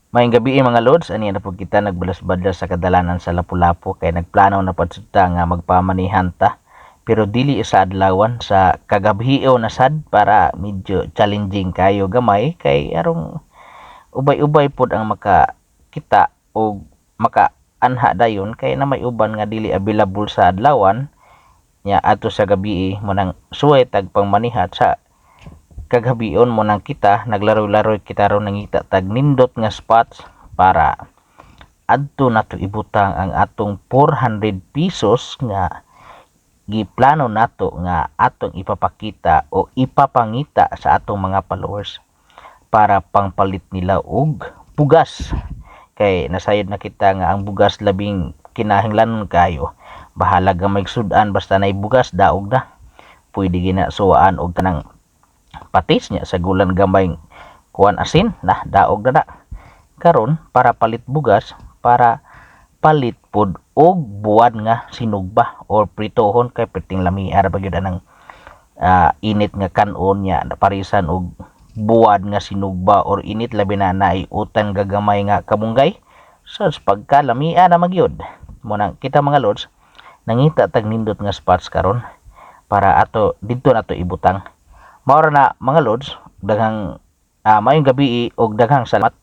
Maayong gabi mga lods, ani na po kita nagbalas-badlas sa kadalanan sa Lapu-Lapu kay nagplano na pud ta nga magpamanihan ta. Pero dili sa adlawan sa kagabhiyo na sad para medyo challenging kayo gamay kay arong ubay-ubay pud ang makakita o makaanha dayon kay na may uban nga dili available sa adlawan nya ato sa gabi mo nang suway tag pangmanihat sa kagabion mo nang kita naglaro-laro kita ron nangita tag nindot nga spots para adto nato ibutang ang atong 400 pesos nga giplano nato nga atong ipapakita o ipapangita sa atong mga followers para pangpalit nila og bugas kay nasayod na kita nga ang bugas labing kinahanglanon kayo. Bahala gamay sudan basta nay bugas daog na pwede gina suwaan og kanang patis niya sa gulan gamay kuan asin na daog na karon para palit bugas para palit pod og buwan nga sinugba or pritohon kay perting lamiar ba gyud anang init nga kanon niya parisan og buwan nga sinugba or init labi na naay utang gagamay nga kamunggay so pagkalamian na magyud mo nang kita mga lords nangita tag nindot nga spots karon para ato didto nato ibutang. Mao na mga lods, daghang mayong gabi og daghang salamat.